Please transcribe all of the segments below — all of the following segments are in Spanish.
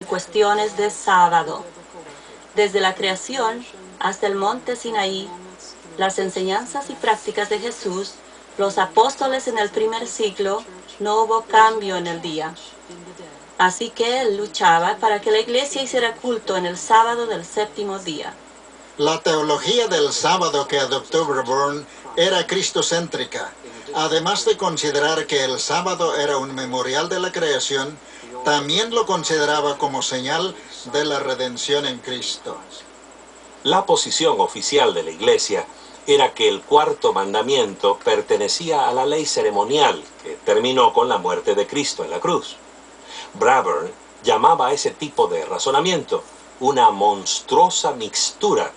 cuestiones de sábado. Desde la creación hasta el monte Sinaí, las enseñanzas y prácticas de Jesús, los apóstoles en el primer siglo, no hubo cambio en el día. Así que él luchaba para que la iglesia hiciera culto en el sábado del séptimo día. La teología del sábado que adoptó Brabourne era cristocéntrica. Además de considerar que el sábado era un memorial de la creación, también lo consideraba como señal de la redención en Cristo. La posición oficial de la Iglesia era que el cuarto mandamiento pertenecía a la ley ceremonial que terminó con la muerte de Cristo en la cruz. Brabourne llamaba a ese tipo de razonamiento una monstruosa mixtura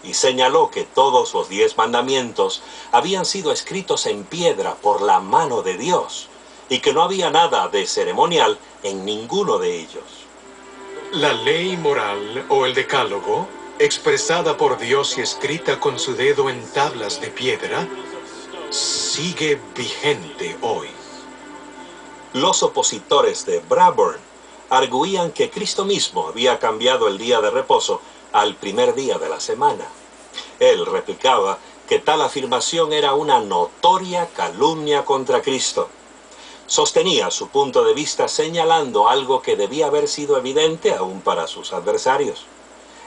y señaló que todos los 10 mandamientos habían sido escritos en piedra por la mano de Dios y que no había nada de ceremonial en ninguno de ellos. La ley moral o el decálogo, expresada por Dios y escrita con su dedo en tablas de piedra, sigue vigente hoy. Los opositores de Brabourne arguían que Cristo mismo había cambiado el día de reposo al primer día de la semana. Él replicaba que tal afirmación era una notoria calumnia contra Cristo. Sostenía su punto de vista señalando algo que debía haber sido evidente aún para sus adversarios.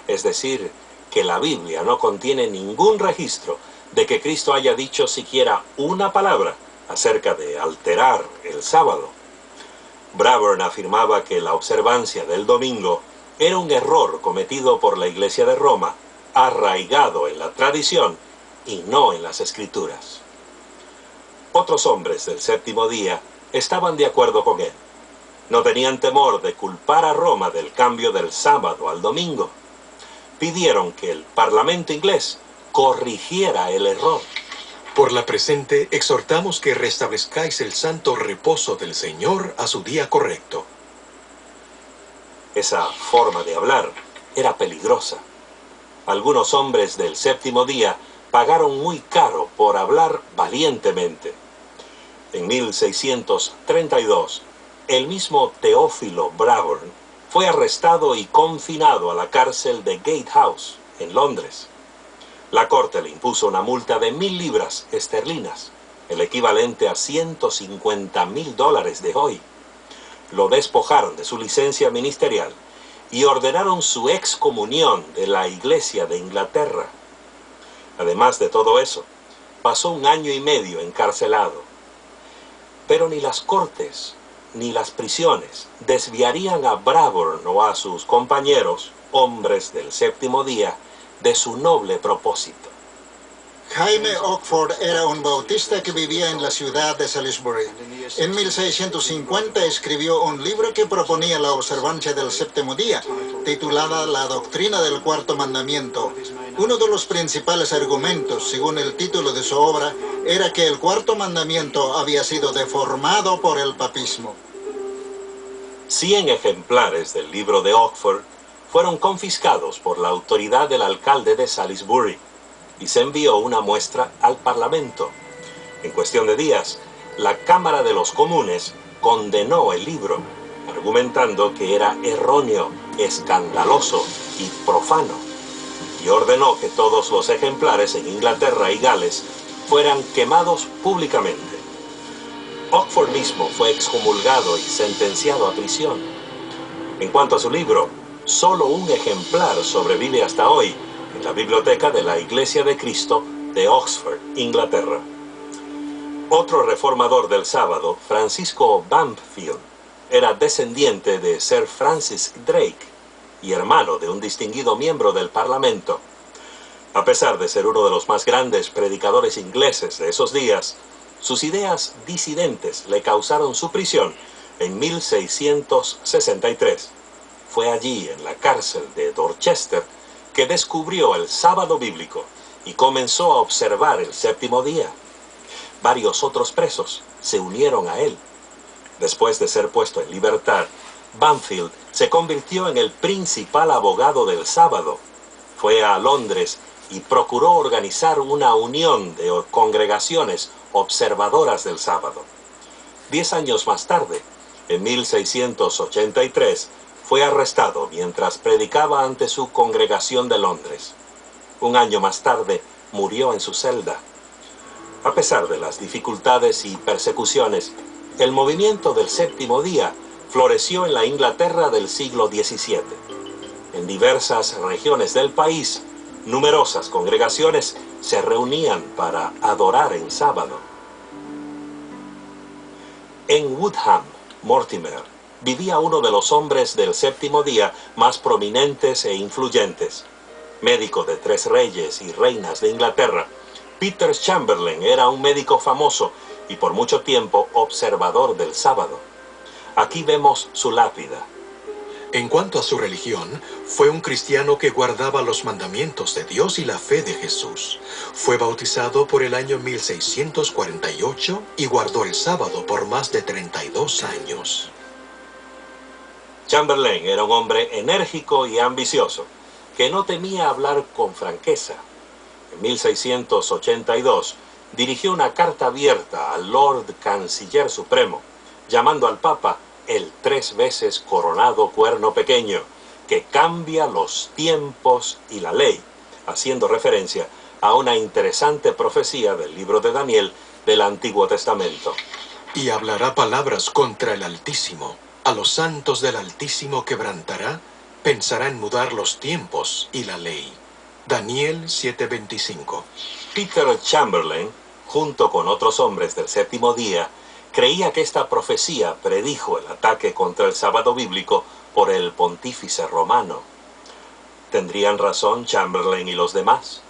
Es decir, que la Biblia no contiene ningún registro de que Cristo haya dicho siquiera una palabra acerca de alterar el sábado. Brabourne afirmaba que la observancia del domingo era un error cometido por la Iglesia de Roma, arraigado en la tradición y no en las Escrituras. Otros hombres del séptimo día estaban de acuerdo con él. No tenían temor de culpar a Roma del cambio del sábado al domingo. Pidieron que el Parlamento inglés corrigiera el error. Por la presente, exhortamos que restablezcáis el santo reposo del Señor a su día correcto. Esa forma de hablar era peligrosa. Algunos hombres del séptimo día pagaron muy caro por hablar valientemente. En 1632, el mismo Teófilo Brabourne fue arrestado y confinado a la cárcel de Gatehouse, en Londres. La corte le impuso una multa de 1.000 libras esterlinas, el equivalente a $150.000 de hoy. Lo despojaron de su licencia ministerial y ordenaron su excomunión de la Iglesia de Inglaterra. Además de todo eso, pasó 1 año y medio encarcelado. Pero ni las cortes ni las prisiones desviarían a Brabourne o a sus compañeros, hombres del séptimo día, de su noble propósito. Jaime Oxford era un bautista que vivía en la ciudad de Salisbury. En 1650 escribió un libro que proponía la observancia del séptimo día, titulada La doctrina del cuarto mandamiento. Uno de los principales argumentos, según el título de su obra, era que el cuarto mandamiento había sido deformado por el papismo. 100 ejemplares del libro de Oxford fueron confiscados por la autoridad del alcalde de Salisbury y se envió una muestra al Parlamento. En cuestión de días, la Cámara de los Comunes condenó el libro, argumentando que era erróneo, escandaloso y profano, y ordenó que todos los ejemplares en Inglaterra y Gales fueran quemados públicamente. Oxford mismo fue excomulgado y sentenciado a prisión. En cuanto a su libro, solo un ejemplar sobrevive hasta hoy en la biblioteca de la Iglesia de Cristo de Oxford, Inglaterra. Otro reformador del sábado, Francisco Bampfield, era descendiente de Sir Francis Drake y hermano de un distinguido miembro del Parlamento. A pesar de ser uno de los más grandes predicadores ingleses de esos días, sus ideas disidentes le causaron su prisión en 1663. Fue allí, en la cárcel de Dorchester, que descubrió el sábado bíblico y comenzó a observar el séptimo día. Varios otros presos se unieron a él. Después de ser puesto en libertad, Bampfield se convirtió en el principal abogado del sábado. Fue a Londres y procuró organizar una unión de congregaciones observadoras del sábado. 10 años más tarde, en 1683, fue arrestado mientras predicaba ante su congregación de Londres. Un año más tarde, murió en su celda. A pesar de las dificultades y persecuciones, el movimiento del Séptimo Día floreció en la Inglaterra del siglo XVII. En diversas regiones del país, numerosas congregaciones se reunían para adorar en sábado. En Woodham, Mortimer, vivía uno de los hombres del Séptimo Día más prominentes e influyentes. Médico de 3 reyes y reinas de Inglaterra, Peter Chamberlain era un médico famoso y por mucho tiempo observador del sábado. Aquí vemos su lápida. En cuanto a su religión, fue un cristiano que guardaba los mandamientos de Dios y la fe de Jesús. Fue bautizado por el año 1648 y guardó el sábado por más de 32 años. Chamberlain era un hombre enérgico y ambicioso, que no temía hablar con franqueza. En 1682 dirigió una carta abierta al Lord Canciller Supremo, llamando al Papa el 3 veces coronado Cuerno Pequeño, que cambia los tiempos y la ley, haciendo referencia a una interesante profecía del libro de Daniel del Antiguo Testamento. Y hablará palabras contra el Altísimo. A los santos del Altísimo quebrantará, pensará en mudar los tiempos y la ley. Daniel 7:25. Peter Chamberlain, junto con otros hombres del Séptimo Día, creía que esta profecía predijo el ataque contra el sábado bíblico por el pontífice romano. ¿Tendrían razón Chamberlain y los demás?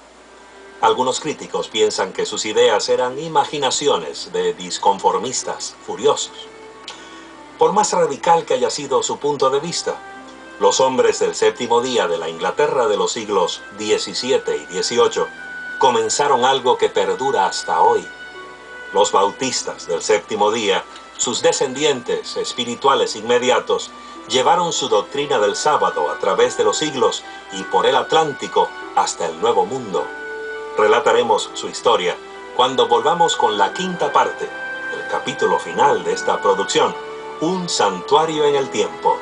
Algunos críticos piensan que sus ideas eran imaginaciones de disconformistas furiosos. Por más radical que haya sido su punto de vista, los hombres del Séptimo Día de la Inglaterra de los siglos XVII y XVIII comenzaron algo que perdura hasta hoy. Los bautistas del Séptimo Día, sus descendientes espirituales inmediatos, llevaron su doctrina del sábado a través de los siglos y por el Atlántico hasta el Nuevo Mundo. Relataremos su historia cuando volvamos con la 5ª parte, el capítulo final de esta producción, Un santuario en el tiempo.